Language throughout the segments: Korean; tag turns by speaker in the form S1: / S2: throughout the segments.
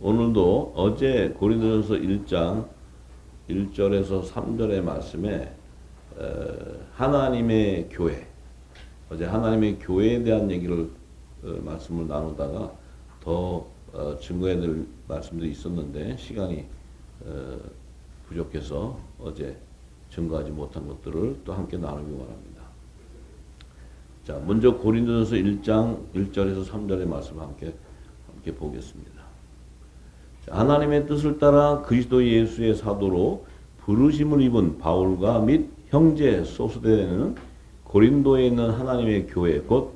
S1: 오늘도 어제 고린도전서 1장 1절에서 3절의 말씀에 하나님의 교회, 어제 하나님의 교회에 대한 얘기를 말씀을 나누다가 더 증거해야 될 말씀들이 있었는데 시간이 부족해서 어제 증거하지 못한 것들을 또 함께 나누기 원합니다. 자, 먼저 고린도전서 1장 1절에서 3절의 말씀 함께 보겠습니다. 자, 하나님의 뜻을 따라 그리스도 예수의 사도로 부르심을 입은 바울과 및 형제 소스데는 고린도에 있는 하나님의 교회 곧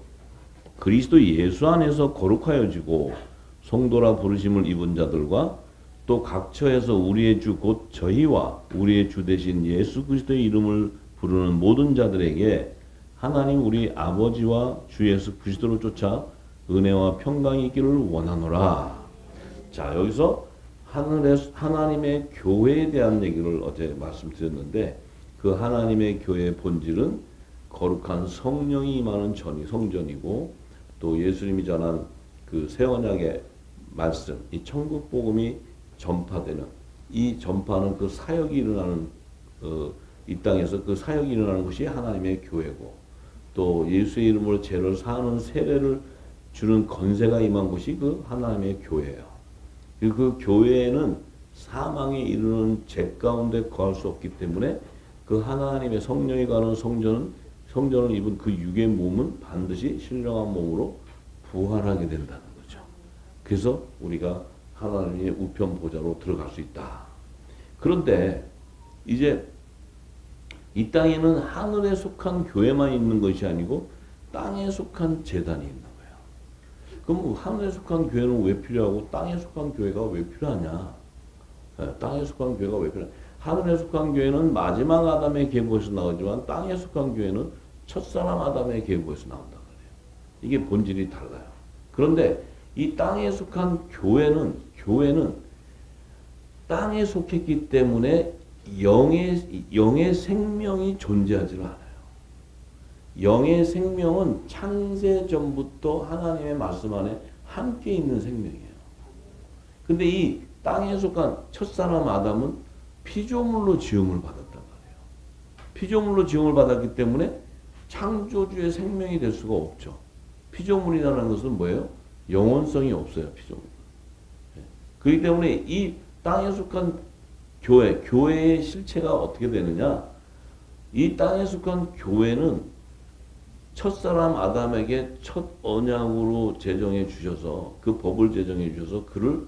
S1: 그리스도 예수 안에서 거룩하여지고 성도라 부르심을 입은 자들과 또 각 처에서 우리의 주 곧 저희와 우리의 주 되신 예수 그리스도의 이름을 부르는 모든 자들에게 하나님 우리 아버지와 주 예수 그리스도를 쫓아 은혜와 평강이 있기를 원하노라. 자, 여기서 하나님의 교회에 대한 얘기를 어제 말씀드렸는데 그 하나님의 교회의 본질은 거룩한 성령이 임하는 성전이고 또 예수님이 전한 그 새 언약의 말씀, 이 천국 복음이 전파되는 이 전파는 그 사역이 일어나는 이 땅에서 그 사역이 일어나는 것이 하나님의 교회고 또 예수의 이름으로 죄를 사하는 세례를 주는 건세가 임한 것이 그 하나님의 교회예요. 그 교회에는 사망에 이르는 죄 가운데 거할 수 없기 때문에 그 하나님의 성령이 가는 성전을 입은 그 육의 몸은 반드시 신령한 몸으로 부활하게 된다는 거죠. 그래서 우리가 하나님의 우편 보좌로 들어갈 수 있다. 그런데 이제 이 땅에는 하늘에 속한 교회만 있는 것이 아니고 땅에 속한 제단이 있는 거예요. 그럼 하늘에 속한 교회는 왜 필요하고 땅에 속한 교회가 왜 필요하냐? 땅에 속한 교회가 왜 필요하냐? 하늘에 속한 교회는 마지막 아담의 계보에서 나오지만 땅에 속한 교회는 첫사람 아담의 계보에서 나온다 그래요. 이게 본질이 달라요. 그런데 이 땅에 속한 교회는 땅에 속했기 때문에 영의 생명이 존재하지 않아요. 영의 생명은 창세 전부터 하나님의 말씀 안에 함께 있는 생명이에요. 근데 이 땅에 속한 첫사람 아담은 피조물로 지음을 받았단 말이에요. 피조물로 지음을 받았기 때문에 창조주의 생명이 될 수가 없죠. 피조물이라는 것은 뭐예요? 영원성이 없어요. 피조물. 그렇기 때문에 이 땅에 속한 교회의 실체가 어떻게 되느냐? 이 땅에 속한 교회는 첫사람 아담에게 첫 언약으로 제정해 주셔서 그 법을 제정해 주셔서 그를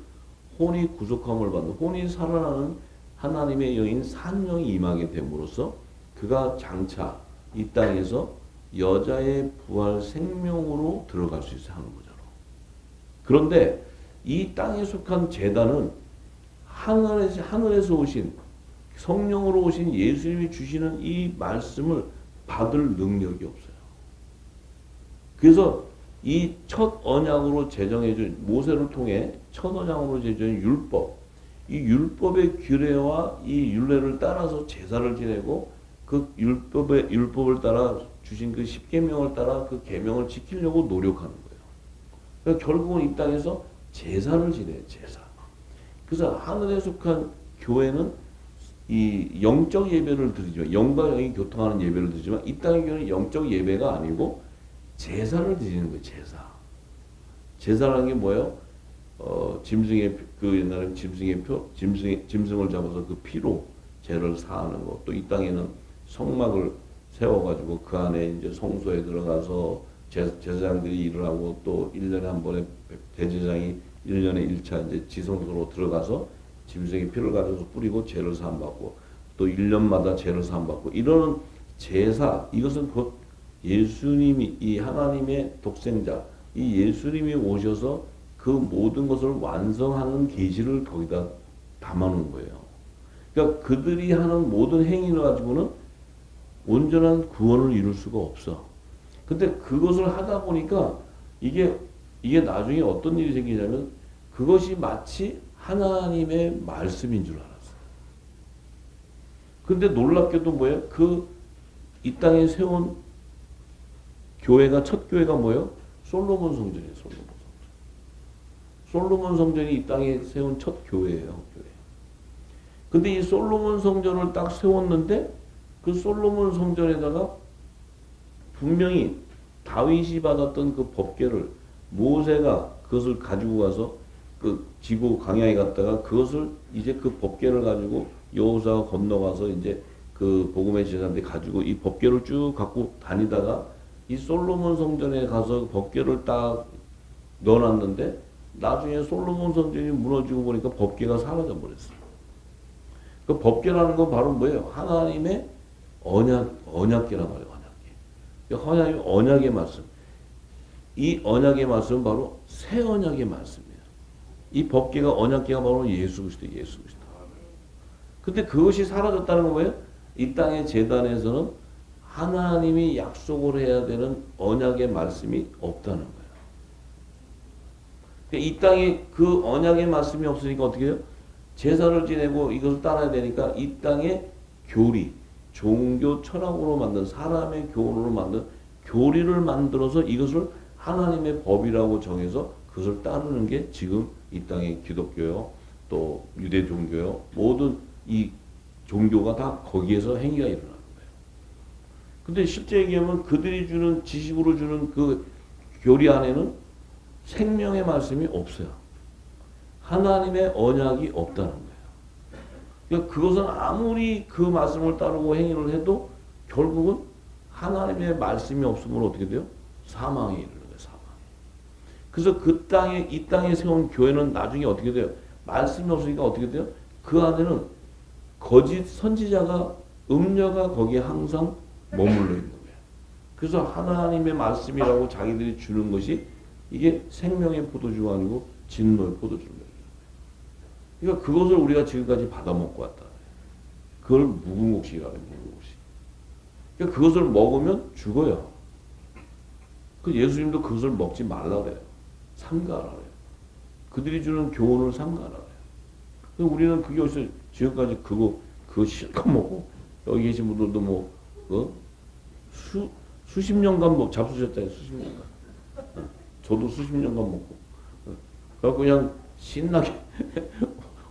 S1: 혼이 구속함을 받는 혼이 살아나는 하나님의 영인 산영이 임하게 됨으로써 그가 장차 이 땅에서 여자의 부활 생명으로 들어갈 수 있어 하는 거죠. 그런데 이 땅에 속한 제단은 하늘에서 오신 성령으로 오신 예수님이 주시는 이 말씀을 받을 능력이 없어요. 그래서 이 첫 언약으로 제정해준 모세를 통해 첫 언약으로 제정한 율법, 이 율법의 규례와 이 율례를 따라서 제사를 지내고 그 율법을 따라 주신 그 십계명을 따라 그 계명을 지키려고 노력하는 거예요. 그러니까 결국은 이 땅에서 제사를 지내요. 제사. 그래서 하늘에 속한 교회는 이 영적 예배를 드리지만 영과 영이 교통하는 예배를 드리지만 이 땅의 교회는 영적 예배가 아니고 제사를 드리는 거예요. 제사. 제사라는 게 뭐예요? 짐승의 그 옛날에 짐승을 잡아서 그 피로 죄를 사하는 것. 또 이 땅에는 성막을 세워가지고 그 안에 이제 성소에 들어가서 제사장들이 일을 하고 또 1년에 한 번에 대제사장이 1년에 1차 이제 지성소로 들어가서 짐승의 피를 가져서 뿌리고 죄를 사함받고 또 1년마다 죄를 사함받고 이런 제사 이것은 곧 예수님이 이 하나님의 독생자 이 예수님이 오셔서 그 모든 것을 완성하는 계시를 거기다 담아놓은 거예요. 그러니까 그들이 하는 모든 행위를 가지고는 온전한 구원을 이룰 수가 없어. 근데 그것을 하다 보니까 이게 나중에 어떤 일이 생기냐면 그것이 마치 하나님의 말씀인 줄 알았어요. 근데 놀랍게도 뭐예요? 이 땅에 세운 교회가 첫 교회가 뭐예요? 솔로몬 성전이에요. 솔로몬 성전이 이 땅에 세운 첫 교회예요. 교회. 근데 이 솔로몬 성전을 딱 세웠는데 그 솔로몬 성전에다가 분명히 다윗이 받았던 그 법궤를 모세가 그것을 가지고 가서 그 지고 광야에 갔다가 그것을 이제 그 법궤를 가지고 여호수아가 건너가서 이제 그 복음의 제사인데 가지고 이 법궤를 쭉 갖고 다니다가 이 솔로몬 성전에 가서 법궤를 딱 넣어놨는데 나중에 솔로몬 성전이 무너지고 보니까 법궤가 사라져 버렸어요. 그 법궤라는 건 바로 뭐예요? 하나님의 언약궤란 말이에요. 언약궤. 하나님의 언약의 말씀. 이 언약의 말씀은 바로 새 언약의 말씀이에요. 이 법궤가 언약궤가 바로 예수 그리스도예요. 예수 그리스도. 근데 그것이 사라졌다는 건 뭐예요? 이 땅의 제단에서는 하나님이 약속을 해야 되는 언약의 말씀이 없다는 거예요. 이 땅에 그 언약의 말씀이 없으니까 어떻게 해요? 제사를 지내고 이것을 따라야 되니까 이 땅에 교리, 종교 철학으로 만든 사람의 교훈으로 만든 교리를 만들어서 이것을 하나님의 법이라고 정해서 그것을 따르는 게 지금 이 땅의 기독교요, 또 유대 종교요, 모든 이 종교가 다 거기에서 행위가 일어나는 거예요. 근데 실제 얘기하면 그들이 주는 지식으로 주는 그 교리 안에는 생명의 말씀이 없어요. 하나님의 언약이 없다는 거예요. 그러니까 그것은 아무리 그 말씀을 따르고 행위를 해도 결국은 하나님의 말씀이 없으면 어떻게 돼요? 사망에 이르는 거예요. 사망에. 그래서 그 땅에 이 땅에 세운 교회는 나중에 어떻게 돼요? 말씀이 없으니까 어떻게 돼요? 그 안에는 거짓 선지자가 음녀가 거기에 항상 머물러 있는 거예요. 그래서 하나님의 말씀이라고 자기들이 주는 것이 이게 생명의 포도주가 아니고 진노의 포도주입니다. 그러니까 그것을 우리가 지금까지 받아먹고 왔다. 그걸 무궁옥식이라고 해요. 무궁옥식. 그러니까 그것을 먹으면 죽어요. 그 예수님도 그것을 먹지 말라 그래요. 삼가하라 그래요. 그들이 주는 교훈을 삼가하라 그래요. 우리는 그게 어디서 지금까지 그거 실컷 먹고 여기 계신 분들도 뭐 수십 년간 잡수셨잖아요. 수십 년간. 저도 수십 년간 먹고. 그래서 그냥 신나게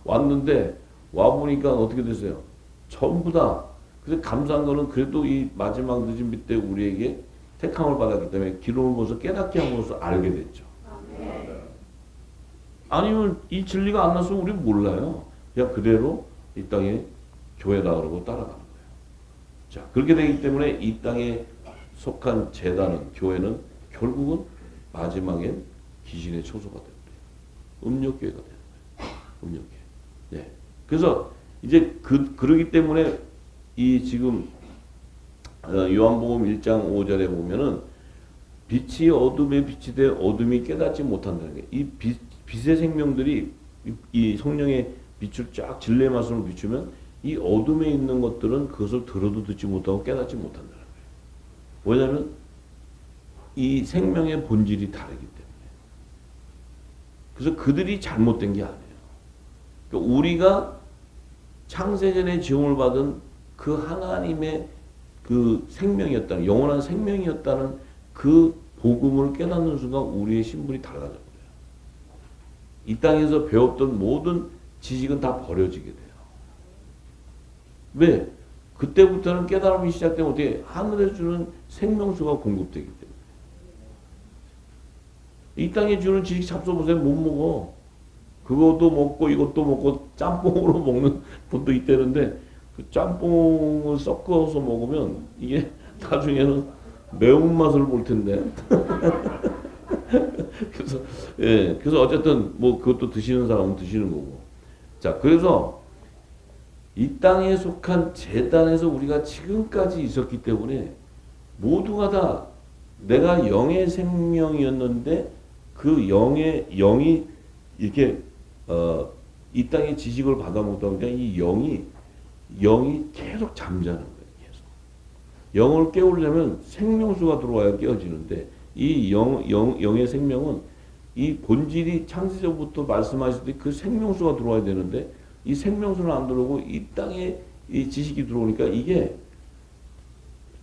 S1: 왔는데 와보니까 어떻게 됐어요? 전부 다. 그래서 감사한 거는 그래도 이 마지막 늦은 빛 때 우리에게 택함을 받았기 때문에 기름을 부어서 깨닫게 함으로써 알게 됐죠. 아니면 이 진리가 안 났으면 우리는 몰라요. 그냥 그대로 이 땅에 교회다 그러고 따라가는 거예요. 자, 그렇게 되기 때문에 이 땅에 속한 제단은, 교회는 결국은 마지막엔 귀신의 초소가 됩니다. 음욕교회가 되는 거예요. 음욕교회. 네. 그래서 이제 그러기 때문에 이 지금 요한복음 1장 5절에 보면은 빛이 어둠에 빛이 돼 어둠이 깨닫지 못한다는 게, 이 빛의 생명들이 이 성령의 빛을 쫙 진리의 말씀을 비추면 이 어둠에 있는 것들은 그것을 들어도 듣지 못하고 깨닫지 못한다는 거예요. 왜냐하면 이 생명의 본질이 다르기 때문에. 그래서 그들이 잘못된 게 아니에요. 그러니까 우리가 창세전에 지음을 받은 그 하나님의 그 생명이었다는, 영원한 생명이었다는 그 복음을 깨닫는 순간 우리의 신분이 달라져 버려요. 이 땅에서 배웠던 모든 지식은 다 버려지게 돼요. 왜? 그때부터는 깨달음이 시작되면 어떻게 하늘에 주는 생명수가 공급되기 때문에. 이 땅에 주는 지식 잡숴보세요. 못 먹어. 그것도 먹고 이것도 먹고 짬뽕으로 먹는 분도 있다는데 그 짬뽕을 섞어서 먹으면 이게 나중에는 매운맛을 볼 텐데. 그래서 예, 그래서 어쨌든 뭐 그것도 드시는 사람은 드시는 거고. 자, 그래서 이 땅에 속한 제단에서 우리가 지금까지 있었기 때문에 모두가 다 내가 영의 생명이었는데 그 영이 이렇게 이 땅의 지식을 받아먹다 보니까 이 영이 계속 잠자는 거예요. 계속. 영을 깨우려면 생명수가 들어와야 깨어지는데 이 영의 생명은 이 본질이 창세전부터 말씀하실 때 그 생명수가 들어와야 되는데 이 생명수는 안 들어오고 이 땅에 이 지식이 들어오니까 이게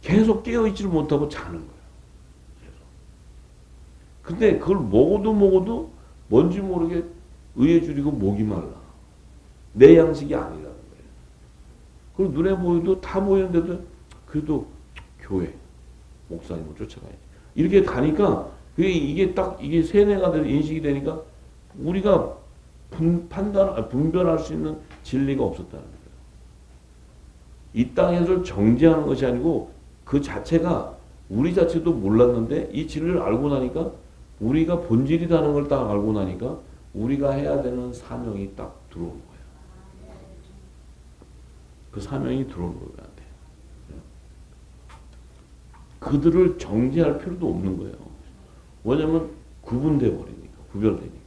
S1: 계속 깨어있지를 못하고 자는 거예요. 계속. 근데 그걸 먹어도 뭔지 모르게 의에 줄이고 목이 말라. 내 양식이 아니라는 거예요. 그리고 눈에 보여도 다 보이는데도 그래도 교회 목사님을 쫓아가야지. 이렇게 가니까 이게 딱 이게 세뇌가 되는 인식이 되니까 우리가 분별할 수 있는 진리가 없었다는 거예요. 이 땅에서 정죄하는 것이 아니고 그 자체가 우리 자체도 몰랐는데 이 진리를 알고 나니까 우리가 본질이라는 걸 딱 알고 나니까 우리가 해야 되는 사명이 딱 들어오는 거예요. 그 사명이 들어오는 거예요. 그들을 정죄할 필요도 없는 거예요. 왜냐면 구분돼 버리니까, 구별되니까.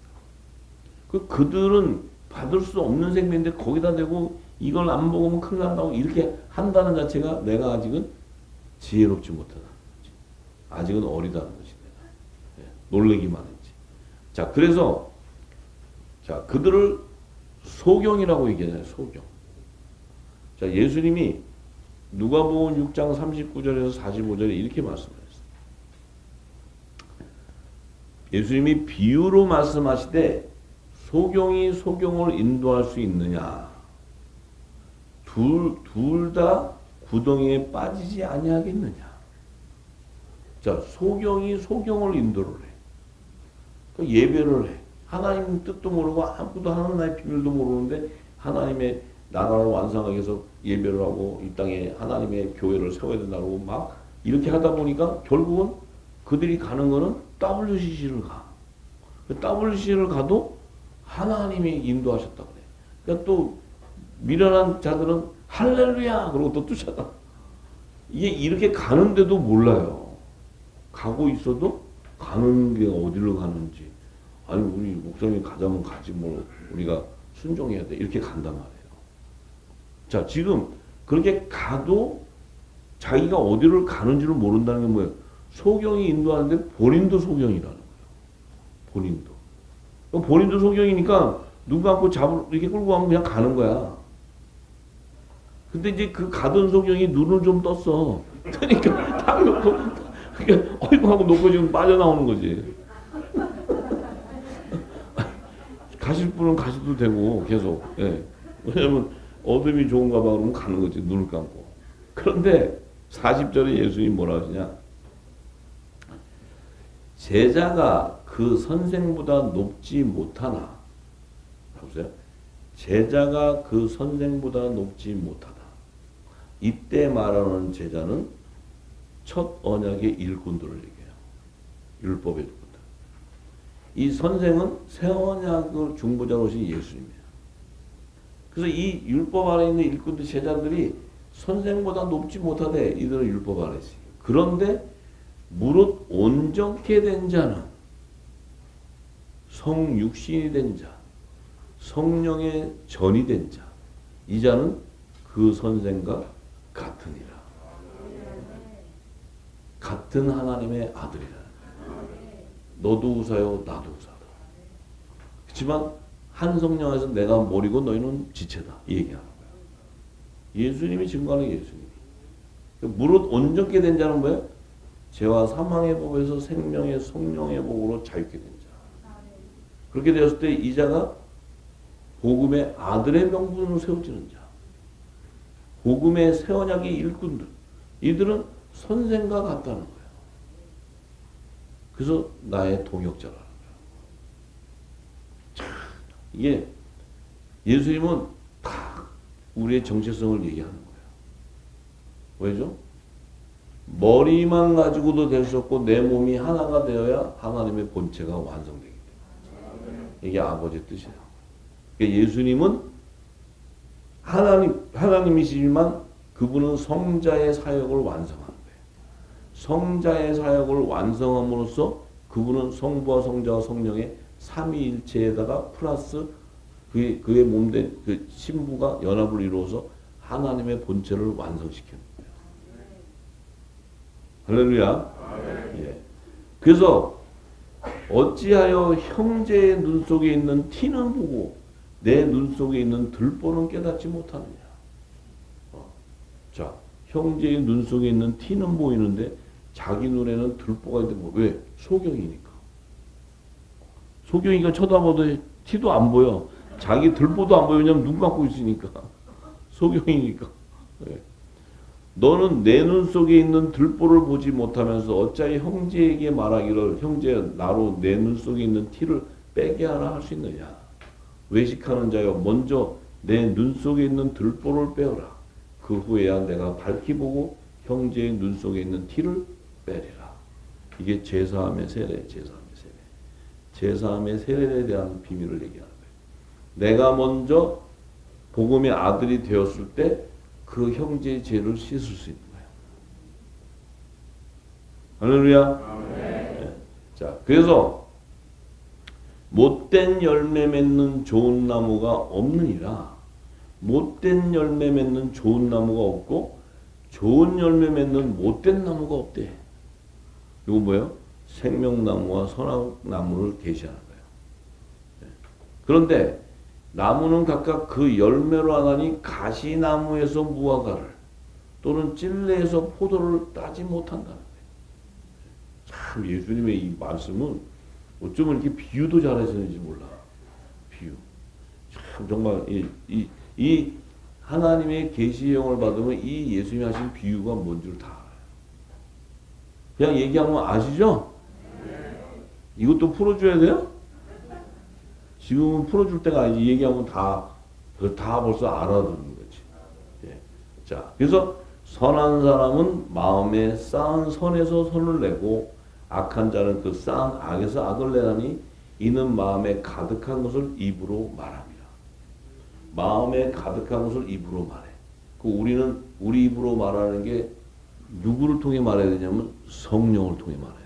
S1: 그들은 받을 수 없는 생명인데 거기다 대고 이걸 안 먹으면 큰일 난다고 이렇게 한다는 자체가 내가 아직은 지혜롭지 못하다는 거지. 아직은 어리다는 것이 내가. 놀래기만 했지. 자, 그래서 자, 그들을 소경이라고 얘기하잖아요. 소경. 자, 예수님이 누가복음 6장 39절에서 45절에 이렇게 말씀하셨어요. 예수님이 비유로 말씀하시되 소경이 소경을 인도할 수 있느냐? 둘 다 구덩이에 빠지지 아니하겠느냐? 자, 소경이 소경을 인도를 해. 그 예배를 해. 하나님 뜻도 모르고 아무것도 하나님의 비밀도 모르는데 하나님의 나라를 완성하기 위해서 예배를 하고 이 땅에 하나님의 교회를 세워야 된다고 막 이렇게 하다 보니까 결국은 그들이 가는 거는 WCC를 가. WCC를 가도 하나님이 인도하셨다 그래. 그러니까 또 미련한 자들은 할렐루야 그러고 또 쫓아가. 이게 이렇게 가는데도 몰라요. 가고 있어도 가는 게 어디로 가는지. 아니 우리 목사님이 가자면 가지 뭐 우리가 순종해야 돼. 이렇게 간단 말이에요. 자, 지금 그렇게 가도 자기가 어디를 가는지를 모른다는 게 뭐예요? 소경이 인도하는데 본인도 소경이라는 거예요. 본인도. 본인도 소경이니까 누구 갖고 이렇게 끌고 가면 그냥 가는 거야. 근데 이제 그 가던 소경이 눈을 좀 떴어. 그러니까 딱 놓고, 그러니까 어이구 하고 놓고 지금 빠져나오는 거지. 가실 분은 가셔도 되고 계속. 예. 왜냐면 어둠이 좋은가 봐 그러면 가는 거지. 눈을 감고. 그런데 40절에 예수님이 뭐라 하시냐. 제자가 그 선생보다 높지 못하나. 보세요. 제자가 그 선생보다 높지 못하다. 이때 말하는 제자는 첫 언약의 일꾼들을 얘기해요. 율법의 일꾼들. 이 선생은 새 언약을 중보자로 오신 예수님이에요. 그래서 이 율법 아래 있는 일꾼들 제자들이 선생보다 높지 못하되 이들은 율법 아래 있어요. 그런데 무릇 온전케 된 자는 성육신이 된 자, 성령의 전이 된 자, 이 자는 그 선생과 같으니라. 같은 하나님의 아들이라. 너도 우사요, 나도 우사다. 그렇지만 한 성령 안에서 내가 머리고 너희는 지체다. 이 얘기하는 거야. 예수님이 증거하는 예수님이. 무릇 온전케 된 자는 뭐예요? 죄와 사망의 법에서 생명의 성령의 복으로 자유케 된 자. 그렇게 되었을 때 이 자가 복음의 아들의 명분으로 세워지는 자. 복음의 새 언약의 일꾼들. 이들은 선생과 같다는 거예요. 그래서 나의 동역자라는 거예요. 자, 이게 예수님은 다 우리의 정체성을 얘기하는 거예요. 왜죠? 머리만 가지고도 될 수 없고 내 몸이 하나가 되어야 하나님의 본체가 완성되기 때문에. 이게 아버지의 뜻이에요. 그러니까 예수님은 하나님이시지만 그분은 성자의 사역을 완성하는 거예요. 성자의 사역을 완성함으로써 그분은 성부와 성자와 성령의 삼위일체에다가 플러스 그의 몸된 그 신부가 연합을 이루어서 하나님의 본체를 완성시키는 거예요. 할렐루야. 예. 그래서 어찌하여 형제의 눈 속에 있는 티는 보고 내 눈 속에 있는 들보는 깨닫지 못하느냐. 자, 형제의 눈 속에 있는 티는 보이는데 자기 눈에는 들보가 있는데 왜? 소경이니까. 소경이가 쳐다봐도 티도 안 보여. 자기 들보도 안 보여. 왜냐면 눈 감고 있으니까. 소경이니까. 네. 너는 내 눈 속에 있는 들보를 보지 못하면서 어찌하여 형제에게 말하기를 형제 나로 내 눈 속에 있는 티를 빼게 하라 할 수 있느냐. 외식하는 자여 먼저 내 눈 속에 있는 들보를 빼어라. 그 후에야 내가 밝히 보고 형제의 눈 속에 있는 티를 빼리라. 이게 제사함의 세례, 제사함의 세례. 제사함의 세례에 대한 비밀을 얘기하는 거예요. 내가 먼저 복음의 아들이 되었을 때 그 형제의 죄를 씻을 수 있는 거예요. 할렐루야. 네. 자, 그래서 못된 열매 맺는 좋은 나무가 없느니라. 못된 열매 맺는 좋은 나무가 없고 좋은 열매 맺는 못된 나무가 없대. 이거 뭐예요? 생명나무와 선악나무를 계시하는 거예요. 네. 그런데 나무는 각각 그 열매로 하나니 가시나무에서 무화과를 또는 찔레에서 포도를 따지 못한다는 거예요. 참 예수님의 이 말씀은 어쩌면 이렇게 비유도 잘하시는지 몰라. 비유. 참 정말 이 하나님의 계시형을 받으면 이 예수님이 하신 비유가 뭔 줄 다 알아요. 그냥 얘기하면 아시죠? 이것도 풀어줘야 돼요? 지금은 풀어줄 때가 아니지. 얘기하면 다 벌써 알아듣는 거지. 예. 자, 그래서 선한 사람은 마음에 쌓은 선에서 선을 내고 악한 자는 그 쌓은 악에서 악을 내나니 이는 마음에 가득한 것을 입으로 말합니다. 마음에 가득한 것을 입으로 말해. 우리는 우리 입으로 말하는 게 누구를 통해 말해야 되냐면 성령을 통해 말해야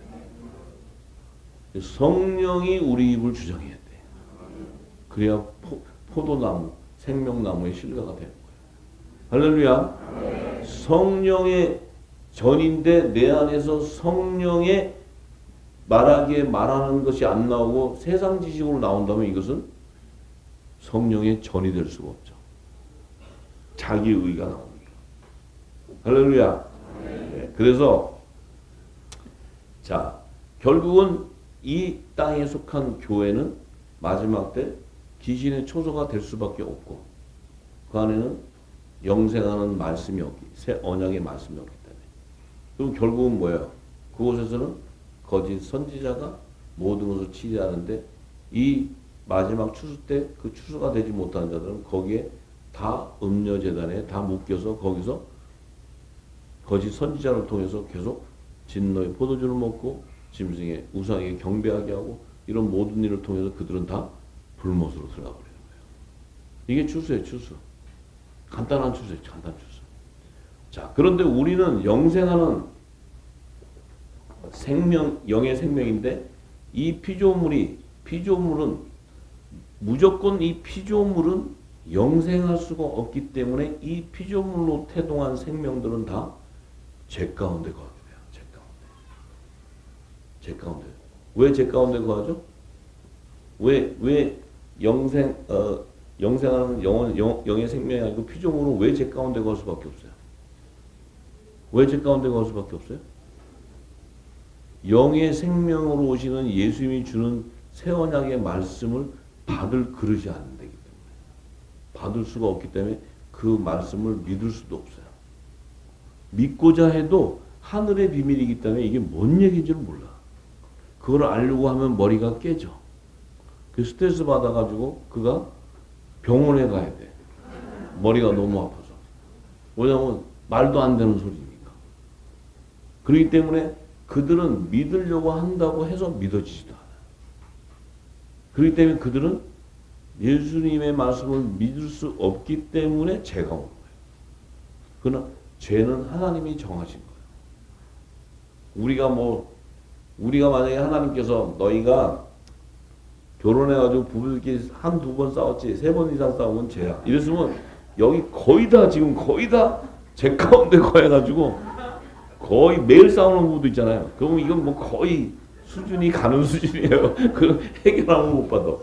S1: 돼. 성령이 우리 입을 주장해야 돼. 그래야 포도나무, 생명나무의 실과가 되는 거예요. 할렐루야. 성령의 전인데 내 안에서 성령의 말하기에 말하는 것이 안 나오고 세상 지식으로 나온다면 이것은 성령의 전이 될 수가 없죠. 자기 의가 나옵니다. 할렐루야. 네. 그래서 자 결국은 이 땅에 속한 교회는 마지막 때 귀신의 초소가 될 수밖에 없고 그 안에는 영생하는 말씀이 없기, 새 언약의 말씀이 없기 때문에. 그럼 결국은 뭐예요? 그곳에서는 거짓 선지자가 모든 것을 치리하는데 이 마지막 추수 때 그 추수가 되지 못한 자들은 거기에 다 음녀재단에 다 묶여서 거기서 거짓 선지자를 통해서 계속 진노의 포도주를 먹고 짐승의 우상에게 경배하게 하고 이런 모든 일을 통해서 그들은 다 불못으로 들어가 버리는 거예요. 이게 추수예요, 추수. 간단한 추수예요, 간단한 추수. 자, 그런데 우리는 영생하는 생명, 영의 생명인데 이 피조물은 무조건 이 피조물은 영생할 수가 없기 때문에 이 피조물로 태동한 생명들은 다 죄 가운데 거하게 돼요. 죄 가운데. 왜 죄 가운데 거하죠? 왜 영생하는 영의 생명이 아니고 피조물은 왜 죄 가운데 거할 수밖에 없어요? 왜 죄 가운데 거할 수밖에 없어요? 영의 생명으로 오시는 예수님이 주는 새 언약의 말씀을 받을 그릇이 안 되기 때문에 받을 수가 없기 때문에 그 말씀을 믿을 수도 없어요. 믿고자 해도 하늘의 비밀이기 때문에 이게 뭔 얘기인지를 몰라. 그걸 알려고 하면 머리가 깨져. 그 스트레스 받아가지고 그가 병원에 가야 돼. 머리가 너무 아파서. 왜냐하면 말도 안 되는 소리니까. 그렇기 때문에 그들은 믿으려고 한다고 해서 믿어지지도 않아요. 그렇기 때문에 그들은 예수님의 말씀을 믿을 수 없기 때문에 죄가 오는 거예요. 그러나 죄는 하나님이 정하신 거예요. 우리가 만약에 하나님께서 너희가 결혼해가지고 부부끼리 한두 번 싸웠지 3번 이상 싸우면 죄야. 이랬으면 여기 거의 다 죄 가운데 거해가지고 거의 매일 싸우는 부부도 있잖아요. 그러면 이건 뭐 거의 수준이 가는 수준이에요. 그 해결하면 못 받아.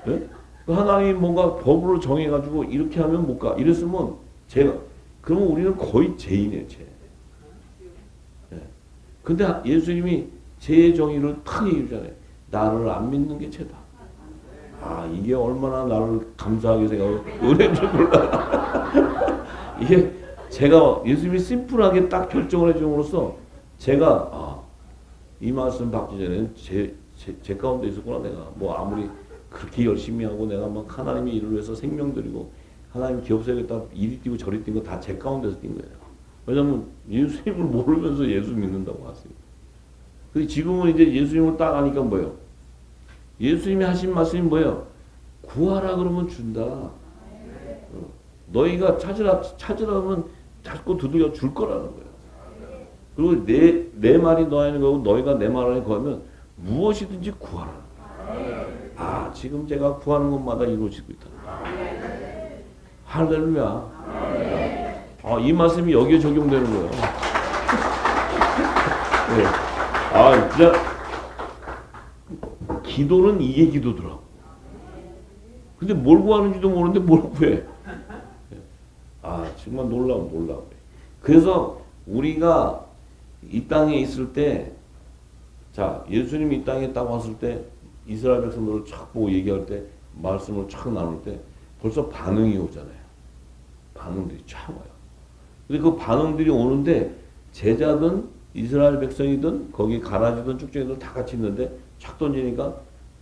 S1: 네? 하나님이 뭔가 법으로 정해가지고 이렇게 하면 못 가. 이랬으면 그러면 우리는 거의 죄인이에요, 죄. 네. 근데 예수님이 죄의 정의를 탁 얘기하잖아요. 나를 안 믿는 게 죄다. 아, 이게 얼마나 나를 감사하게 생각하고 은혜인 줄 몰라. 이게 제가 예수님이 심플하게 딱 결정을 해줌으로써 제가 이 말씀 받기 전에는 제 가운데 있었구나. 내가 뭐 아무리 그렇게 열심히 하고 내가 막 하나님의 일을 위해서 생명 드리고 하나님 기업 세우겠다 이리 뛰고 저리 뛴 거 다 제 가운데서 뛴 거예요. 왜냐면 예수님을 모르면서 예수 믿는다고 하세요. 근데 지금은 이제 예수님을 딱 아니까 뭐예요? 예수님이 하신 말씀이 뭐예요? 구하라 그러면 준다. 너희가 찾으라면 자꾸 두들겨 줄 거라는 거예요. 그리고 내 말이 너 안에 거고 너희가 내 말 안에 거하면 무엇이든지 구하라. 아, 지금 제가 구하는 것마다 이루어지고 있다. 할렐루야. 이 말씀이 여기에 적용되는 거예요. 네. 진짜 기도는 이게 기도더라고. 근데 뭘 구하는지도 모르는데 뭘 구해. 정말 놀라워. 그래서 우리가 이 땅에 있을 때, 자, 예수님이 이 땅에 딱 왔을 때, 이스라엘 백성들을 촥 보고 얘기할 때, 말씀을 촥 나눌 때, 벌써 반응이 오잖아요. 반응들이 촥 와요. 근데 그 반응들이 오는데, 제자든, 이스라엘 백성이든, 거기 가라지든 쭉쭉이든 다 같이 있는데, 촥 던지니까,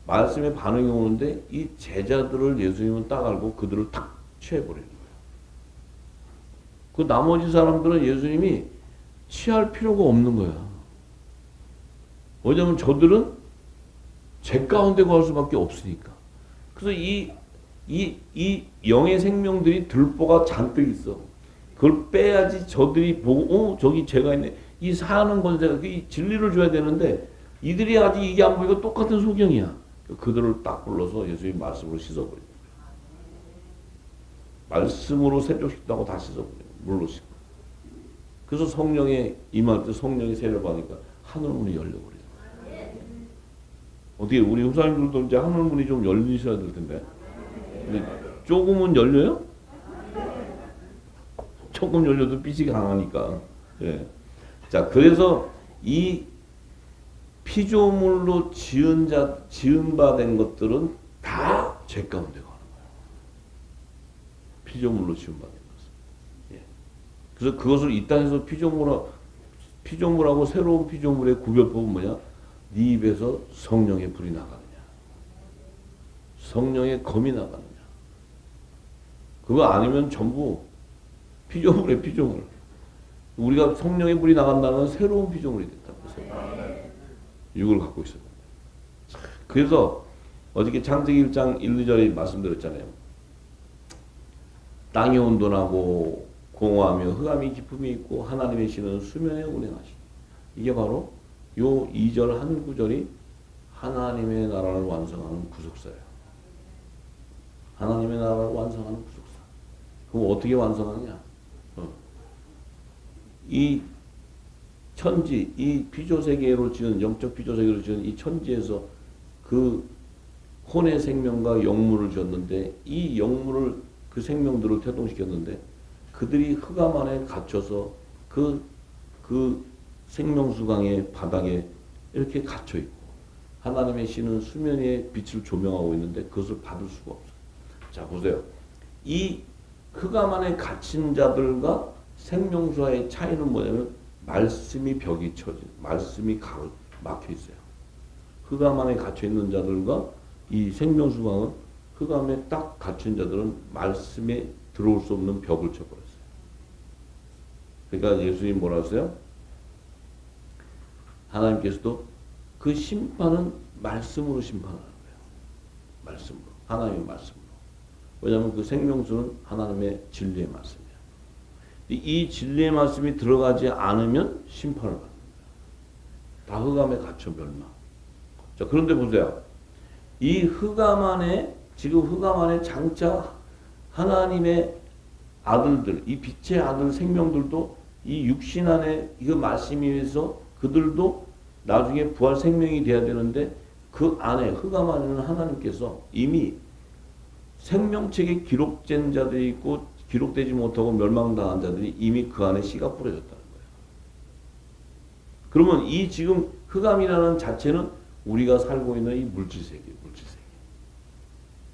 S1: 말씀에 반응이 오는데, 이 제자들을 예수님은 딱 알고 그들을 탁 취해버리는 거예요. 그 나머지 사람들은 예수님이 취할 필요가 없는 거야. 왜냐면 저들은 제 가운데 거할 수밖에 없으니까. 그래서 이 영의 생명들이 들보가 잔뜩 있어. 그걸 빼야지 저들이 보고, 저기 죄가 있네. 이 사는 권세가, 이 진리를 줘야 되는데, 이들이 아직 이게 안 보이고 똑같은 소경이야. 그들을 딱 불러서 예수님 말씀으로 씻어버리는 거야. 말씀으로 세족시켰다고 다 씻어버려요. 물로 씻고. 그래서 성령에 임할 때 성령이 세례받으니까 하늘문이 열려버려요. 어떻게 우리 후사님들도 이제 하늘문이 좀 열리셔야 될 텐데. 근데 조금은 열려요? 조금 열려도 빛이 강하니까. 예. 자, 그래서 이 피조물로 지은 바 된 것들은 다 죄 가운데 가는 거예요. 피조물로 지은 바 된 것은. 예. 그래서 그것을 이 땅에서 피조물하고 새로운 피조물의 구별법은 뭐냐? 네 입에서 성령의 불이 나가느냐, 성령의 검이 나가느냐. 그거 아니면 전부 피조물의 피조물. 우리가 성령의 불이 나간다는 건 새로운 피조물이 됐다고 해서 육을 갖고 있어요. 그래서 어저께 창세기 1장 1, 2절에 말씀드렸잖아요. 땅이 온돈하고 공허하며 흑암이 깊음이 있고 하나님의 신은 수면에 운행하시니. 이게 바로 요 2절 한 구절이 하나님의 나라를 완성하는 구속사예요. 하나님의 나라를 완성하는 구속사. 그럼 어떻게 완성하느냐? 이 천지, 이 피조세계로 지은, 영적 피조세계로 지은 이 천지에서 그 혼의 생명과 영물을 지었는데, 이 영물을, 그 생명들을 태동시켰는데, 그들이 흑암 안에 갇혀서 그 생명수강의 바닥에 이렇게 갇혀있고, 하나님의 신은 수면 위에 빛을 조명하고 있는데 그것을 받을 수가 없어요. 자, 보세요. 이 흑암 안에 갇힌 자들과 생명수와의 차이는 뭐냐면, 말씀이 벽이 쳐진, 말씀이 막혀 있어요. 흑암 안에 갇혀 있는 자들과 이 생명수강은, 흑암에 딱 갇힌 자들은 말씀에 들어올 수 없는 벽을 쳐버렸어요. 그러니까 예수님 뭐라 하세요? 하나님께서도 그 심판은 말씀으로 심판하는 거예요. 말씀으로. 하나님의 말씀으로. 왜냐하면 그 생명수는 하나님의 진리의 말씀이에요. 이 진리의 말씀이 들어가지 않으면 심판을 받는 거예요. 다 흑암에 갇혀 멸망. 자, 그런데 보세요. 이 흑암 안에, 지금 흑암 안에 장차 하나님의 아들들, 이 빛의 아들 생명들도 이 육신 안에 이거 말씀이 위해서 그들도 나중에 부활 생명이 돼야 되는데, 그 안에, 흑암 안에는 하나님께서 이미 생명책에 기록된 자들이 있고 기록되지 못하고 멸망당한 자들이 이미 그 안에 씨가 뿌려졌다는 거예요. 그러면 이 지금 흑암이라는 자체는 우리가 살고 있는 이 물질세계.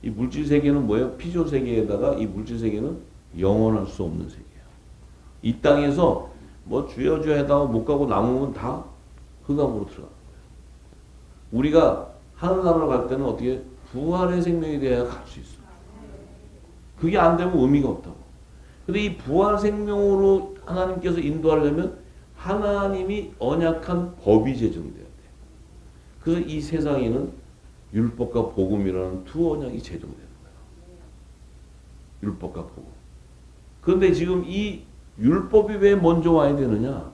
S1: 이 물질 세계는 뭐예요? 피조 세계에다가 이 물질 세계는 영원할 수 없는 세계예요. 이 땅에서 뭐 주여 주여 하다가 못 가고 남으면 다 흑암으로 들어가는 거예요. 우리가 하늘나라로 갈 때는 어떻게 부활의 생명이 돼야 갈 수 있어요. 그게 안 되면 의미가 없다고. 근데 이 부활 생명으로 하나님께서 인도하려면 하나님이 언약한 법이 제정돼야 돼. 그래서 이 세상에는 율법과 복음이라는 두 언약이 제정되는 거예요. 율법과 복음. 그런데 지금 이 율법이 왜 먼저 와야 되느냐?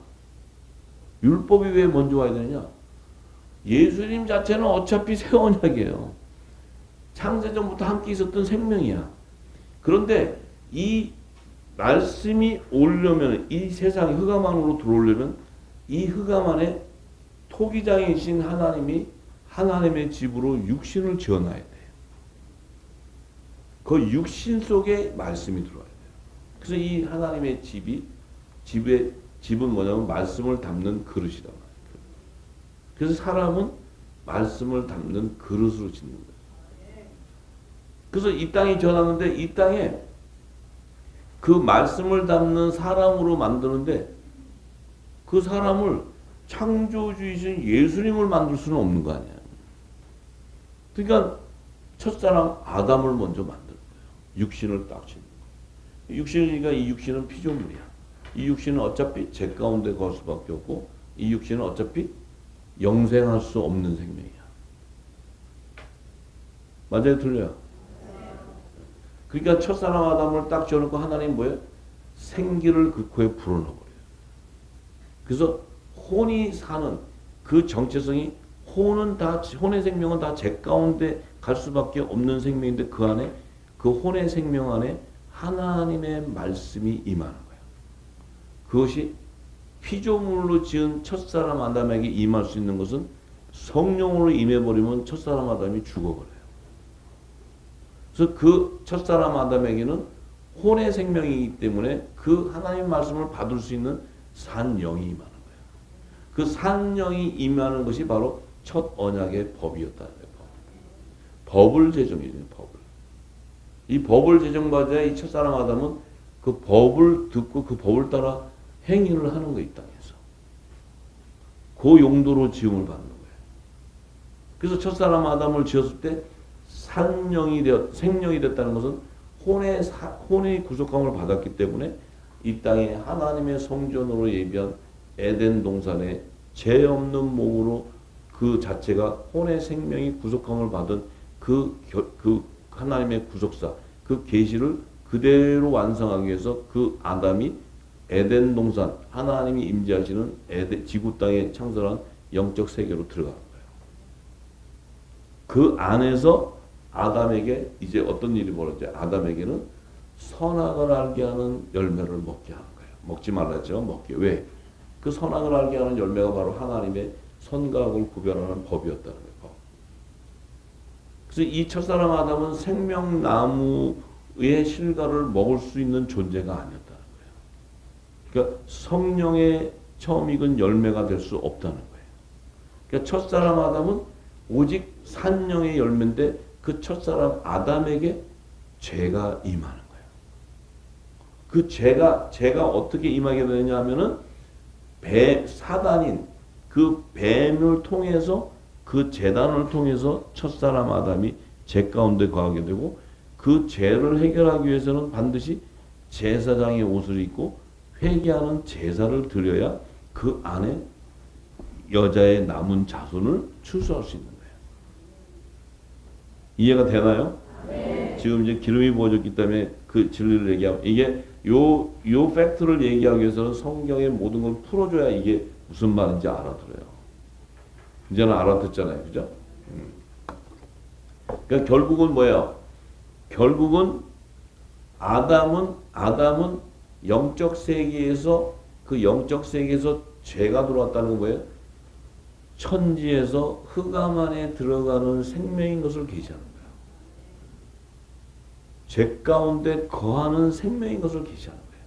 S1: 율법이 왜 먼저 와야 되느냐? 예수님 자체는 어차피 새 언약이에요. 창세전부터 함께 있었던 생명이야. 그런데 이 말씀이 오려면, 이 세상이 흑암 안으로 들어오려면 이 흑암 안에 토기장이신 하나님이 하나님의 집으로 육신을 지어놔야 돼요. 그 육신 속에 말씀이 들어와야 돼요. 그래서 이 하나님의 집은 뭐냐면 말씀을 담는 그릇이란 말이에요. 그래서 사람은 말씀을 담는 그릇으로 짓는 거예요. 그래서 이 땅이 전하는데 이 땅에 그 말씀을 담는 사람으로 만드는데 그 사람을 창조주이신 예수님을 만들 수는 없는 거 아니야. 그러니까 첫사람 아담을 먼저 만든 거예요. 육신을 딱 짓는 거예요. 육신이니까 이 육신은 피조물이야. 이 육신은 어차피 제 가운데 걸 수밖에 없고 이 육신은 어차피 영생할 수 없는 생명이야. 맞아요? 틀려요? 그러니까 첫사람 아담을 딱 지어놓고 하나님 뭐예요? 생기를 그 코에 불어넣어버려요. 그래서 혼이 사는 그 정체성이 혼의 생명은 다 제 가운데 갈 수밖에 없는 생명인데 그 안에 그 혼의 생명 안에 하나님의 말씀이 임하는 거예요. 그것이 피조물로 지은 첫사람 아담에게 임할 수 있는 것은 성령으로 임해버리면 첫사람 아담이 죽어버려요. 그래서 그 첫사람 아담에게는 혼의 생명이기 때문에 그 하나님의 말씀을 받을 수 있는 산영이 임하는 거예요. 그 산영이 임하는 것이 바로 첫 언약의 법이었다는 거예요. 법을 제정해요. 법을. 이 법을 제정받아야 이 첫사람 아담은 그 법을 듣고 그 법을 따라 행위를 하는 거예요. 이 땅에서. 그 용도로 지음을 받는 거예요. 그래서 첫사람 아담을 지었을 때 생명이 됐다는 것은 혼의 구속함을 받았기 때문에 이 땅에 하나님의 성전으로 예비한 에덴 동산에 죄 없는 몸으로 그 자체가 혼의 생명이 구속함을 받은 그 하나님의 구속사, 그 계시를 그대로 완성하기 위해서 그 아담이 에덴 동산, 하나님이 임재하시는 지구 땅에 창설한 영적 세계로 들어가는 거예요. 그 안에서 아담에게 이제 어떤 일이 벌어져요? 아담에게는 선악을 알게 하는 열매를 먹게 하는 거예요. 먹지 말랐죠? 먹게. 왜? 그 선악을 알게 하는 열매가 바로 하나님의 선과 악을 구별하는 법이었다는 거예요. 법. 그래서 이 첫사람 아담은 생명나무의 실과를 먹을 수 있는 존재가 아니었다는 거예요. 그러니까 성령의 처음 익은 열매가 될 수 없다는 거예요. 그러니까 첫사람 아담은 오직 산령의 열매인데 그 첫사람 아담에게 죄가 임하는 거예요. 그 죄가 어떻게 임하게 되느냐 하면은 사단인 그 뱀을 통해서 그 재단을 통해서 첫사람 아담이 죄 가운데 거하게 되고 그 죄를 해결하기 위해서는 반드시 제사장의 옷을 입고 회개하는 제사를 드려야 그 안에 여자의 남은 자손을 출소할 수 있는 거예요. 이해가 되나요? 네. 지금 이제 기름이 부어졌기 때문에 그 진리를 얘기하면 이게 요 팩트를 얘기하기 위해서는 성경의 모든 걸 풀어줘야 이게 무슨 말인지 알아들어요. 이제는 알아듣잖아요. 그죠? 그러니까 결국은 뭐예요? 결국은 아담은 영적 세계에서 그 영적 세계에서 죄가 들어왔다는 건 뭐예요? 천지에서 흑암 안에 들어가는 생명인 것을 계시하는 거예요. 죄 가운데 거하는 생명인 것을 계시하는 거예요.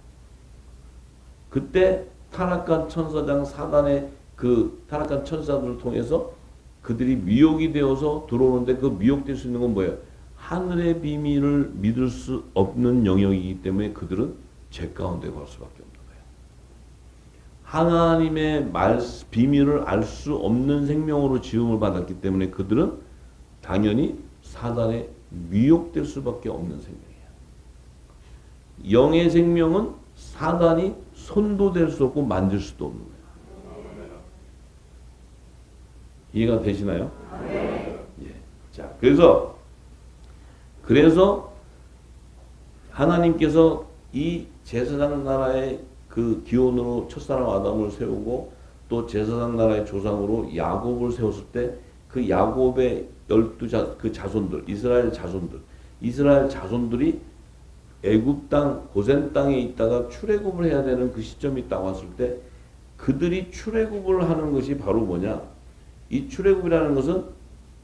S1: 그때 타락한 천사장 사단의 그 타락한 천사들을 통해서 그들이 미혹이 되어서 들어오는데 그 미혹될 수 있는 건 뭐예요? 하늘의 비밀을 믿을 수 없는 영역이기 때문에 그들은 죄 가운데 갈 수밖에 없는 거예요. 하나님의 비밀을 알 수 없는 생명으로 지음을 받았기 때문에 그들은 당연히 사단에 미혹될 수밖에 없는 생명이에요. 영의 생명은 사단이 손도 댈 수 없고 만질 수도 없는 거예요. 이해가 되시나요? 예. 자, 그래서 하나님께서 이 제사장 나라의 그 기원으로 첫사람 아담을 세우고 또 제사장 나라의 조상으로 야곱을 세웠을 때 그 야곱의 12 그 자손들, 이스라엘 자손들이 애굽 땅, 고센 땅에 있다가 출애굽을 해야 되는 그 시점이 딱 왔을 때 그들이 출애굽을 하는 것이 바로 뭐냐? 이 출애굽이라는 것은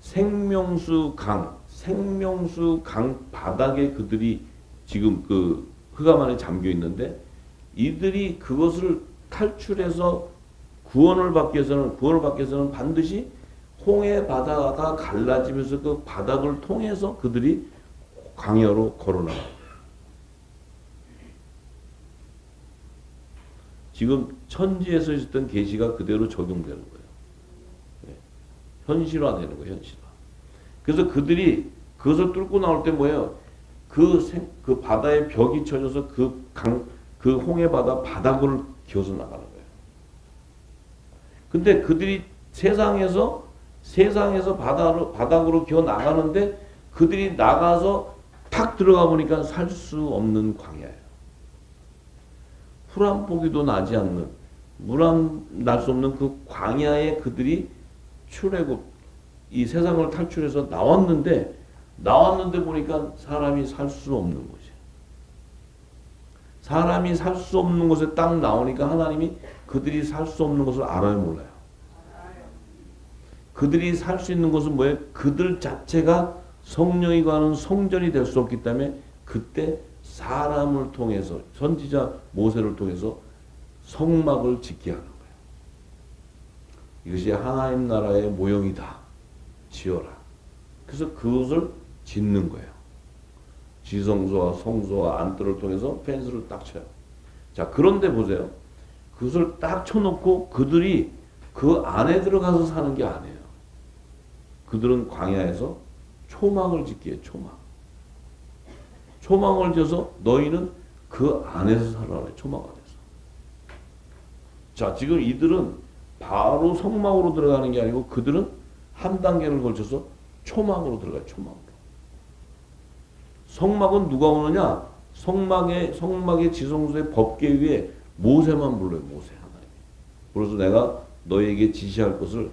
S1: 생명수 강 바닥에 그들이 지금 그 흑암 안에 잠겨 있는데 이들이 그것을 탈출해서 구원을 받기 위해서는 반드시 홍해 바다가 갈라지면서 그 바닥을 통해서 그들이 광야로 걸어나가요. 지금 천지에서 있었던 계시가 그대로 적용되는 거예요. 현실화되는 거예요, 현실화. 그래서 그들이 그것을 뚫고 나올 때 뭐예요? 그 바다의 벽이 쳐져서 그 홍해 바다 바닥을 기어서 나가는 거예요. 근데 그들이 세상에서 바닥으로 기어 나가는데 그들이 나가서 탁 들어가 보니까 살 수 없는 광야예요. 풀 한 포기도 나지 않는, 날 수 없는 그 광야에 그들이 출애굽, 이 세상을 탈출해서 나왔는데 보니까 사람이 살 수 없는 곳이에요. 사람이 살 수 없는 곳에 딱 나오니까 하나님이 그들이 살 수 없는 것을 알아요, 몰라요? 그들이 살 수 있는 것은 뭐예요? 그들 자체가 성령이 가는 성전이 될 수 없기 때문에 그때 사람을 통해서 선지자 모세를 통해서 성막을 짓게 하는 거예요. 이것이 하나님 나라의 모형이다. 지어라. 그래서 그것을 짓는 거예요. 지성소와 성소와 안뜰을 통해서 펜스를 딱 쳐요. 자, 그런데 보세요. 그것을 딱 쳐놓고 그들이 그 안에 들어가서 사는 게 아니에요. 그들은 광야에서 초막을 짓게 해요. 초막을 지어서 너희는 그 안에서 살아라. 초막 안에서. 자, 지금 이들은 바로 성막으로 들어가는 게 아니고 그들은 한 단계를 걸쳐서 초막으로 들어가요. 초막으로. 성막은 누가 오느냐? 성막의 지성소의 법계 위에 모세만 불러요. 모세 하나님. 그래서 내가 너에게 지시할 것을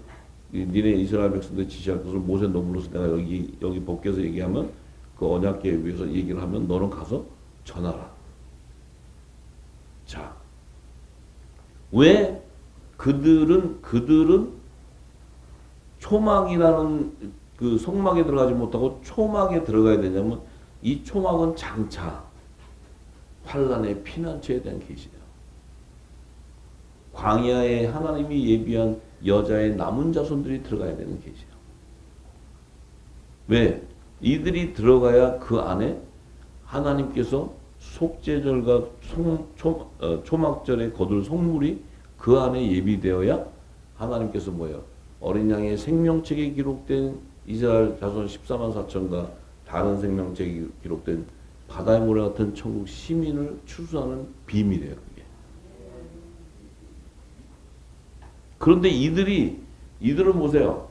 S1: 니네 이스라엘 백성들 지시할 것을 모세 너 불러서 내가 여기 법계에서 얘기하면 그 언약궤에 위해서 얘기를 하면 너는 가서 전하라. 자, 왜 그들은 초막이라는 그 성막에 들어가지 못하고 초막에 들어가야 되냐면 이 초막은 장차 환란의 피난처에 대한 계시예요. 광야에 하나님이 예비한 여자의 남은 자손들이 들어가야 되는 계시예요. 왜? 이들이 들어가야 그 안에 하나님께서 속죄절과 초막절에 거둘 성물이 그 안에 예비되어야 하나님께서 뭐예요? 어린 양의 생명책에 기록된 이스라엘 자손 14만 4천과 다른 생명책에 기록된 바다의 모래 같은 천국 시민을 추수하는 비밀이에요. 그게. 그런데 이들은 보세요.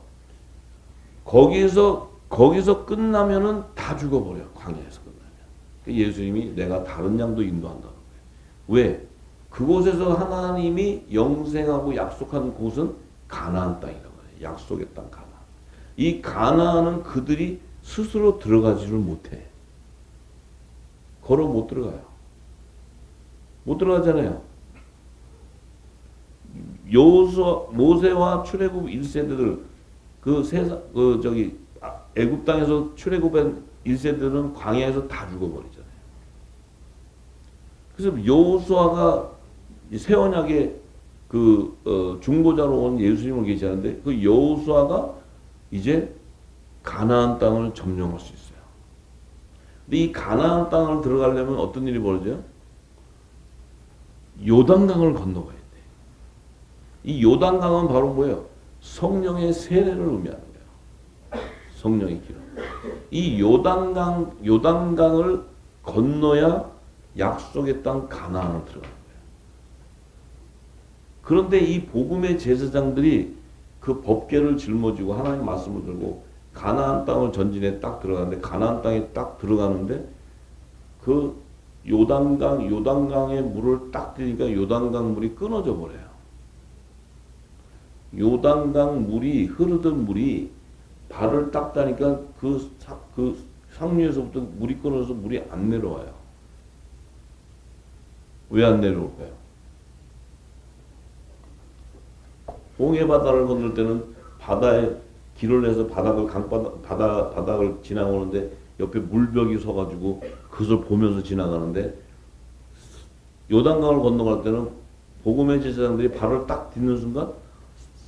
S1: 거기서 끝나면은 다 죽어버려요. 광야에서 끝나면. 예수님이 내가 다른 양도 인도한다는 거예요. 왜? 그곳에서 하나님이 영생하고 약속한 곳은 가나안 땅이라고 해요. 약속의 땅 가나안. 이 가나안은 그들이 스스로 들어가지를 못해. 걸어 못 들어가요. 못 들어가잖아요. 모세와 출애굽 1세대들 애굽 땅에서 출애굽한 1세대들은 광야에서 다 죽어버리잖아요. 그래서 여호수아가 새 언약의 중보자로 온 예수님을 계시하는데 그 여호수아가 이제 가나안 땅을 점령할 수 있어요. 근데 이 가나안 땅을 들어가려면 어떤 일이 벌어져요? 요단강을 건너가야 돼. 이 요단강은 바로 뭐예요? 성령의 세례를 의미하는 거예요. 성령의 기름. 이 요단강을 건너야 약속의 땅 가나안을 들어가는 거예요. 그런데 이 복음의 제사장들이 그 법궤를 짊어지고 하나님 말씀을 들고 가나안 땅을 전진해 딱 들어가는데 가나안 땅에 딱 들어가는데 그 요단강의 물을 딱 들이니까 요단강 물이 끊어져 버려요. 요단강 물이 흐르던 물이 발을 딱 따니까 그 상류에서부터 물이 끊어져서 물이 안 내려와요. 왜 안 내려올까요? 홍해 바다를 건널 때는 바다에 길을 내서 바닥을 지나오는데 옆에 물벽이 서가지고 그것을 보면서 지나가는데 요단강을 건너갈 때는 복음의 제사장들이 발을 딱 딛는 순간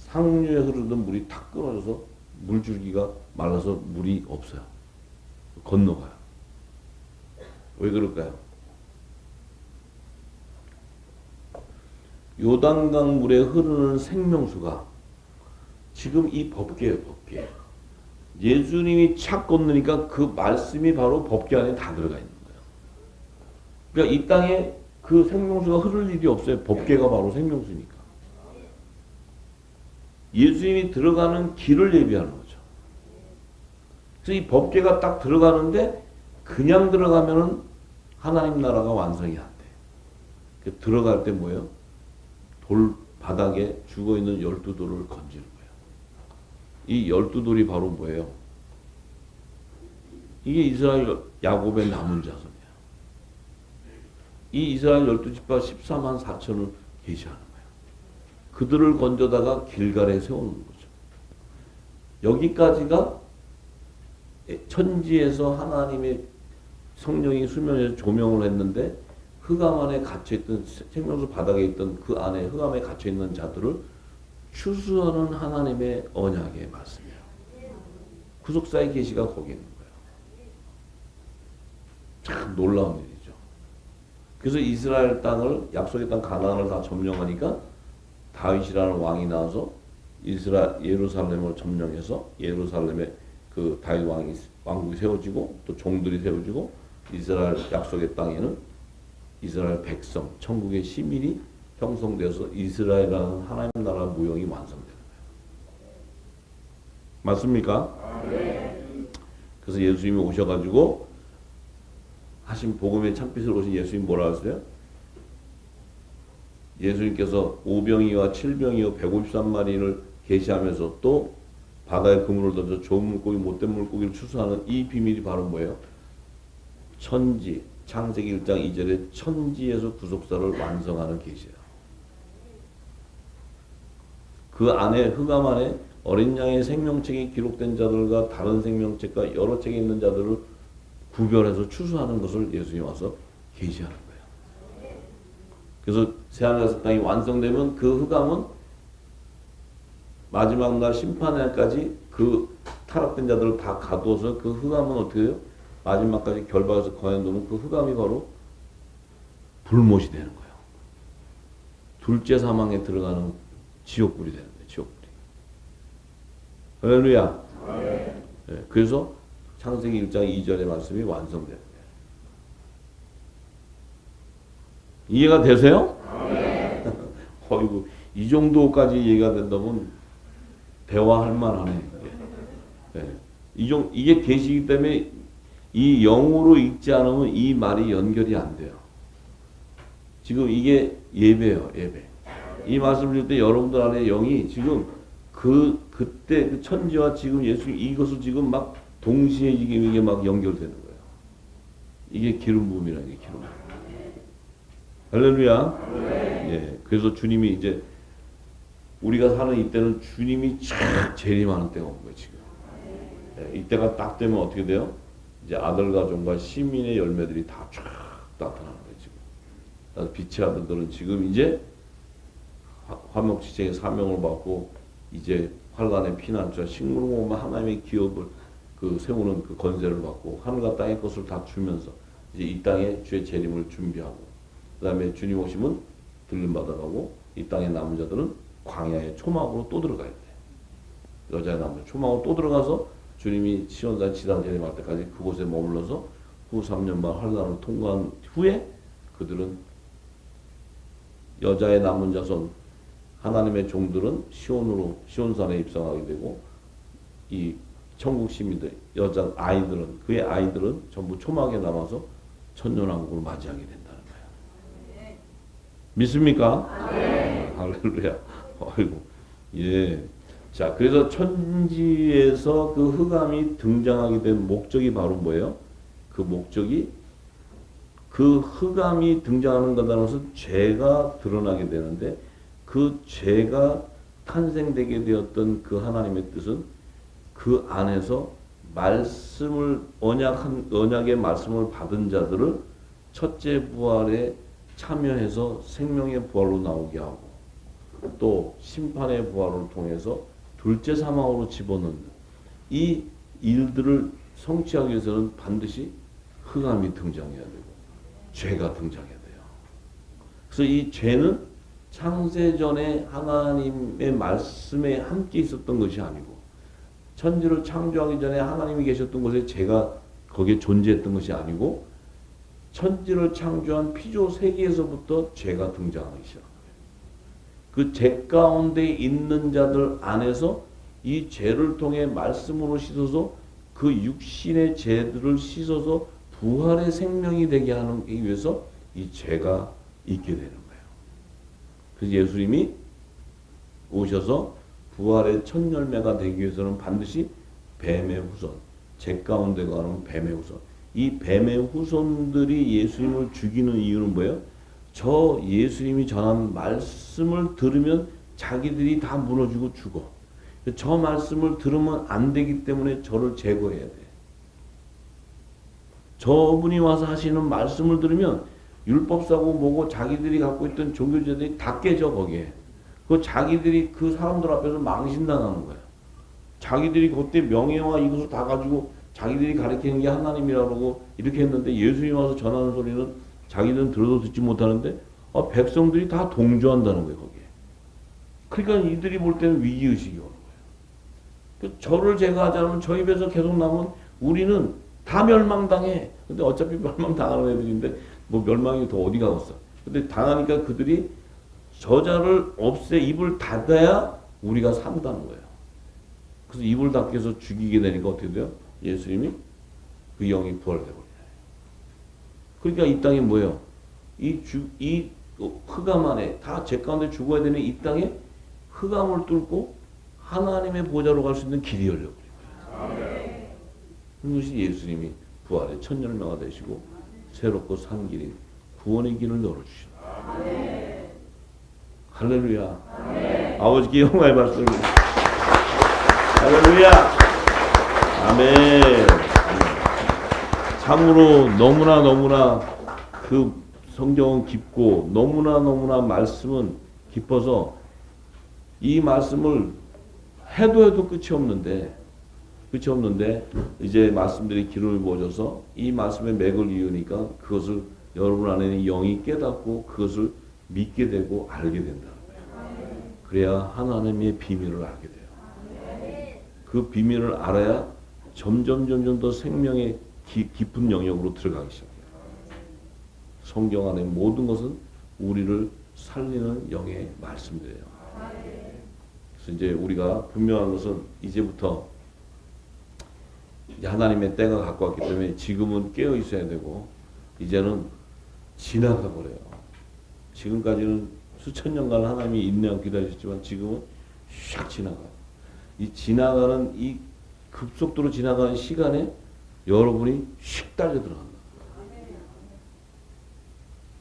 S1: 상류에 흐르던 물이 탁 끊어져서 물줄기가 말라서 물이 없어요. 건너가요. 왜 그럴까요? 요단강 물에 흐르는 생명수가 지금 이 법궤예요, 법궤. 예수님이 착 건너니까 그 말씀이 바로 법궤 안에 다 들어가 있는 거예요. 그러니까 이 땅에 그 생명수가 흐를 일이 없어요. 법궤가 바로 생명수니까. 예수님이 들어가는 길을 예비하는 거죠. 그래서 이 법궤가 딱 들어가는데 그냥 들어가면은 하나님 나라가 완성이 안 돼. 들어갈 때 뭐예요? 돌 바닥에 죽어있는 12돌을 건지는 거예요. 이 12돌이 바로 뭐예요? 이게 이스라엘 야곱의 남은 자손이에요. 이 이스라엘 12지파 14만 4천을 계시하는 거예요. 그들을 건져다가 길갈에 세우는 거죠. 여기까지가 천지에서 하나님의 성령이 수면에서 조명을 했는데 흑암 안에 갇혀있던 생명수 바닥에 있던 그 안에 흑암에 갇혀있는 자들을 추수하는 하나님의 언약의 말씀이에요. 구속사의 계시가 거기 있는 거예요. 참 놀라운 일이죠. 그래서 이스라엘 땅을 약속의 땅 가나안을 다 점령하니까 다윗이라는 왕이 나와서 예루살렘을 점령해서 예루살렘에 그 다윗 왕국이 세워지고 또 종들이 세워지고 이스라엘 약속의 땅에는 이스라엘 백성, 천국의 시민이 형성되어서 이스라엘이라는 하나님 나라 무형이 완성되는 거예요. 맞습니까? 네. 그래서 예수님이 오셔가지고 하신 복음의 창빛을 오신 예수님 뭐라 하세요? 예수님께서 오병이와 칠병이와 153마리를 계시하면서 또 바다에 그물을 던져 좋은 물고기 못된 물고기를 추수하는 이 비밀이 바로 뭐예요? 천지, 창세기 1장 2절에 천지에서 구속사를 완성하는 계시예요. 그 안에 흑암 안에 어린 양의 생명책이 기록된 자들과 다른 생명책과 여러 책에 있는 자들을 구별해서 추수하는 것을 예수님이 와서 계시하는 거예요. 그래서 새하늘과 새 땅이 완성되면 그 흑암은 마지막 날 심판날까지 그 타락된 자들을 다 가두어서 그 흑암은 어떻게 해요? 마지막까지 결박해서 거둬놓으면 그 흑암이 바로 불못이 되는 거예요. 둘째 사망에 들어가는 지옥불이 되는 거예요. 지옥불이. 할렐루야. 네, 그래서 창세기 1장 2절의 말씀이 완성되는 거예요. 이해가 되세요? 어이구, 이 정도까지 이해가 된다면 대화할 만하네. 네. 이게 계시기 때문에 이 영으로 읽지 않으면 이 말이 연결이 안 돼요. 지금 이게 예배예요, 예배. 이 말씀을 드릴 때 여러분들 안에 영이 지금 그때 그 천지와 지금 예수 이것을 지금 막 동시에 이게 막 연결되는 거예요. 이게 기름 부음이라는 게 기름 부음. 할렐루야. 예. 그래서 주님이 이제 우리가 사는 이때는 주님이 쫙 재림하는 때가 온 거예요, 지금. 예, 이때가 딱 되면 어떻게 돼요? 이제 아들과 종과 시민의 열매들이 다 쫙 나타나는 거예요, 지금. 빛의 아들들은 지금 이제 화목지체의 사명을 받고 이제 환란의 피난처 식물을 보면 하나님의 기업을 그 세우는 그 건세를 받고 하늘과 땅의 것을 다 주면서 이제 이 땅에 주의 재림을 준비하고 그 다음에 주님 오시면 들림 받아가고 이 땅에 남은 자들은 광야의 초막으로 또 들어가야 돼. 여자의 남은 초막으로 또 들어가서 주님이 시온산 지상 재림할 때까지 그곳에 머물러서 후 3년 반 환란을 통과한 후에 그들은 여자의 남은 자손 하나님의 종들은 시온산에 입성하게 되고 이 천국 시민들 여자 아이들은 그의 아이들은 전부 초막에 남아서 천년왕국을 맞이하게 된다는 거예요. 믿습니까? 네. 할렐루야. 아이고 예. 자 그래서 천지에서 그 흑암이 등장하게 된 목적이 바로 뭐예요? 그 목적이 그 흑암이 등장하는 거라는 것은 죄가 드러나게 되는데 그 죄가 탄생되게 되었던 그 하나님의 뜻은 그 안에서 말씀을 언약의 말씀을 받은 자들을 첫째 부활에 참여해서 생명의 부활로 나오게 하고 또 심판의 부활을 통해서 둘째 사망으로 집어넣는 이 일들을 성취하기 위해서는 반드시 흑암이 등장해야 되고 죄가 등장해야 돼요. 그래서 이 죄는 창세전에 하나님의 말씀에 함께 있었던 것이 아니고 천지를 창조하기 전에 하나님이 계셨던 곳에 죄가 거기에 존재했던 것이 아니고 천지를 창조한 피조 세계에서부터 죄가 등장하기 시작합니다. 그 죄 가운데 있는 자들 안에서 이 죄를 통해 말씀으로 씻어서 그 육신의 죄들을 씻어서 부활의 생명이 되게 하기 위해서 이 죄가 있게 되는 거예요. 그래서 예수님이 오셔서 부활의 첫 열매가 되기 위해서는 반드시 뱀의 후손, 죄 가운데 가는 뱀의 후손. 이 뱀의 후손들이 예수님을 죽이는 이유는 뭐예요? 저 예수님이 전한 말씀을 들으면 자기들이 다 무너지고 죽어. 저 말씀을 들으면 안 되기 때문에 저를 제거해야 돼. 저분이 와서 하시는 말씀을 들으면 율법사고 뭐고 자기들이 갖고 있던 종교제들이 다 깨져 거기에. 그 자기들이 그 사람들 앞에서 망신당하는 거야. 자기들이 그때 명예와 이것을 다 가지고 자기들이 가르치는 게 하나님이라고 이렇게 했는데 예수님 와서 전하는 소리는 자기들은 들어도 듣지 못하는데 백성들이 다 동조한다는 거예요. 거기에. 그러니까 이들이 볼 때는 위기의식이 오는 거예요. 저를 제거하지 않으면 저 입에서 계속 나오면 우리는 다 멸망당해. 근데 어차피 멸망당하는 애들인데 뭐 멸망이 더 어디 가겠어. 근데 당하니까 그들이 저자를 입을 닫아야 우리가 산다는 거예요. 그래서 입을 닫게 해서 죽이게 되니까 어떻게 돼요? 예수님이 그 영이 부활되고. 그러니까 이 땅이 뭐예요? 이 흑암 안에 다 죄 가운데 죽어야 되는 이 땅에 흑암을 뚫고 하나님의 보좌로 갈 수 있는 길이 열려버린 거예요. 그것이 예수님이 부활의 첫 열매가 되시고 새롭고 산 길인 구원의 길을 열어주시는 거예요. 할렐루야. 아버지께 영광의 말씀을 할렐루야. 아멘. 참으로 너무나 그 성경은 깊고 너무나 말씀은 깊어서 이 말씀을 해도 끝이 없는데 이제 말씀들이 기름을 부어져서 이 말씀의 맥을 이으니까 그것을 여러분 안에 영이 깨닫고 그것을 믿게 되고 알게 된다는 거예요. 그래야 하나님의 비밀을 알게 돼요. 그 비밀을 알아야 점점 더 생명의 깊은 영역으로 들어가기 시작해요. 성경 안에 모든 것은 우리를 살리는 영의 말씀들이에요. 그래서 이제 우리가 분명한 것은 이제부터 하나님의 때가 갖고 왔기 때문에 지금은 깨어 있어야 되고 이제는 지나가 버려요. 지금까지는 수천 년간 하나님이 인내하고 기다리셨지만 지금은 샥 지나가요. 이 지나가는 이 급속도로 지나가는 시간에 여러분이 휙 달려 들어간다.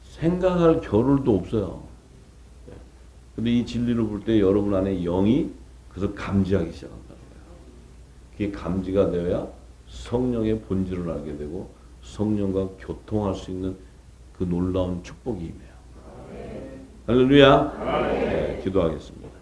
S1: 생각할 겨를도 없어요. 근데 이 진리를 볼 때 여러분 안에 영이 그래서 감지하기 시작한다는 거예요. 그게 감지가 되어야 성령의 본질을 알게 되고 성령과 교통할 수 있는 그 놀라운 축복이 임해요. 할렐루야. 네, 기도하겠습니다.